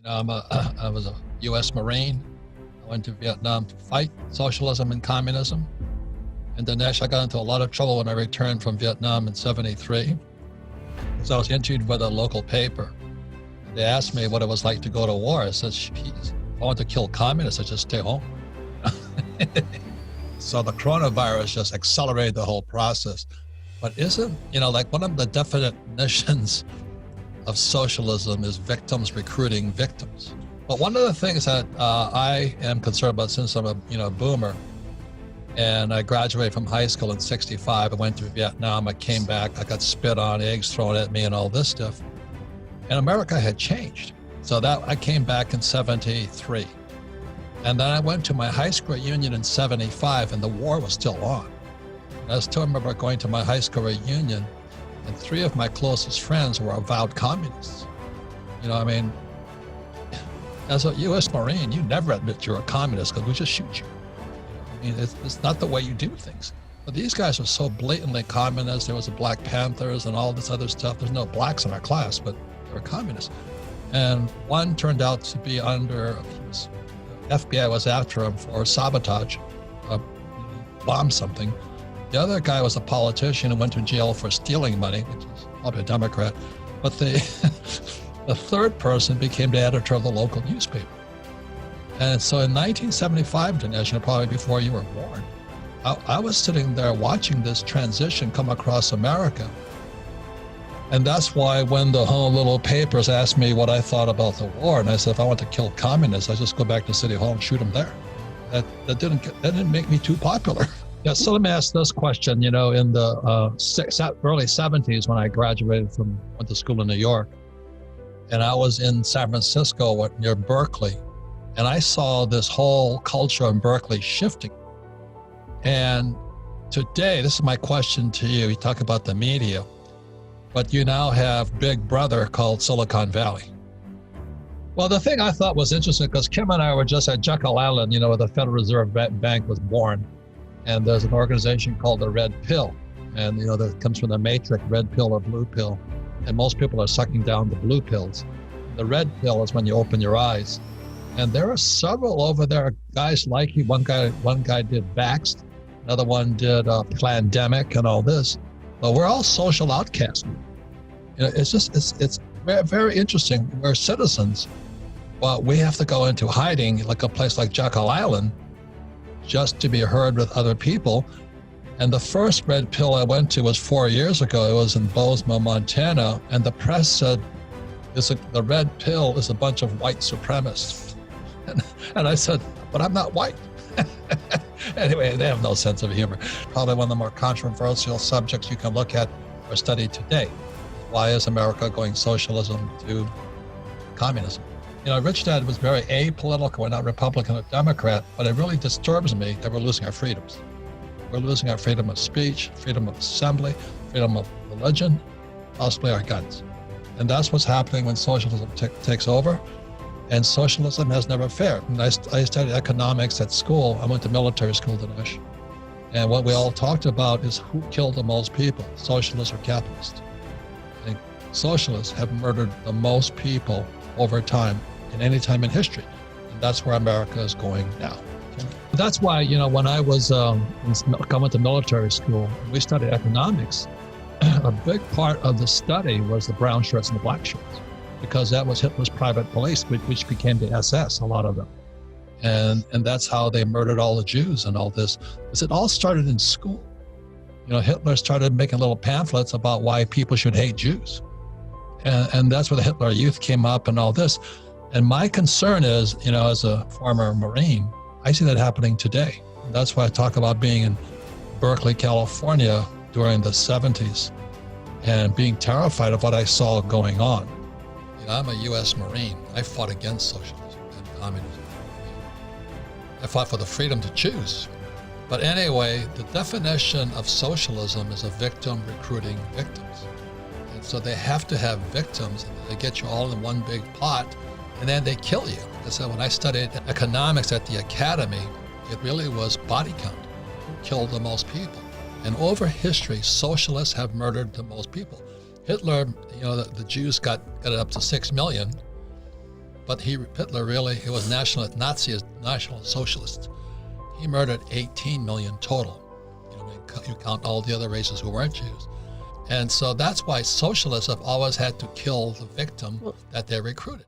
I was a U.S. Marine. I went to Vietnam to fight socialism and communism. And Dinesh, I got into a lot of trouble when I returned from Vietnam in '73 because I was interviewed by the local paper. They asked me what it was like to go to war. I said, if I want to kill communists, I just stay home. So the coronavirus just accelerated the whole process. But isn't, like one of the definitions of socialism is victims recruiting victims. But one of the things that I am concerned about, since I'm a boomer, and I graduated from high school in '65, I went to Vietnam, I came back, I got spit on, eggs thrown at me and all this stuff. And America had changed. So that I came back in '73. And then I went to my high school reunion in '75 and the war was still on. And I still remember going to my high school reunion and three of my closest friends were avowed communists. As a U.S. Marine, you never admit you're a communist because we just shoot you. It's not the way you do things. But these guys are so blatantly communist. There was the Black Panthers and all this other stuff. There's no blacks in our class, but they were communists. And one turned out to be FBI was after him for sabotage, bombed something. The other guy was a politician and went to jail for stealing money, which is probably a Democrat. But the third person became the editor of the local newspaper. And so in 1975, Dinesh, probably before you were born, I was sitting there watching this transition come across America. And that's why when the whole little papers asked me what I thought about the war, and I said, if I want to kill communists, I just go back to City Hall and shoot them there. That didn't make me too popular. Yeah, so let me ask this question. In the early '70s, when I went to school in New York, and I was in San Francisco near Berkeley, and I saw this whole culture in Berkeley shifting. And today, this is my question to you. You talk about the media, but you now have Big Brother called Silicon Valley. Well, the thing I thought was interesting, because Kim and I were just at Jekyll Island, where the Federal Reserve Bank was born. And there's an organization called the Red Pill. And, that comes from the matrix, red pill or blue pill. And most people are sucking down the blue pills. The red pill is when you open your eyes. And there are several over there, guys like you. One guy did Vaxxed. Another one did Plandemic and all this. But we're all social outcasts. It's very, very interesting. We're citizens, but we have to go into hiding, like a place like Jekyll Island, just to be heard with other people. And the first red pill I went to was 4 years ago. It was in Bozeman, Montana. And the press said, the red pill is a bunch of white supremacists. And I said, but I'm not white. Anyway, they have no sense of humor. Probably one of the more controversial subjects you can look at or study today. Why is America going socialism to communism? Rich Dad was very apolitical. We're not Republican or Democrat, but it really disturbs me that we're losing our freedoms. We're losing our freedom of speech, freedom of assembly, freedom of religion, possibly our guns. And that's what's happening when socialism takes over. And socialism has never fared. And I studied economics at school. I went to military school, Dinesh. And what we all talked about is who killed the most people, socialists or capitalists. And socialists have murdered the most people over time in any time in history. And that's where America is going now. That's why, when I was coming to military school, we studied economics. A big part of the study was the brown shirts and the black shirts, because that was Hitler's private police, which became the SS, a lot of them. And that's how they murdered all the Jews and all this. Because it all started in school. Hitler started making little pamphlets about why people should hate Jews. And that's where the Hitler Youth came up and all this. And my concern is, as a former Marine, I see that happening today. And that's why I talk about being in Berkeley, California during the '70s and being terrified of what I saw going on. I'm a U.S. Marine. I fought against socialism and communism. I fought for the freedom to choose. But anyway, the definition of socialism is a victim recruiting victims. And so they have to have victims, and they get you all in one big pot, and then they kill you. And so when I studied economics at the academy, it really was body count. Who killed the most people? And over history, socialists have murdered the most people. Hitler, the Jews got it up to 6 million. But Hitler really, he was nationalist, Nazi, National Socialist. He murdered 18 million total. You know, you count all the other races who weren't Jews. And so that's why socialists have always had to kill the victim that they recruited.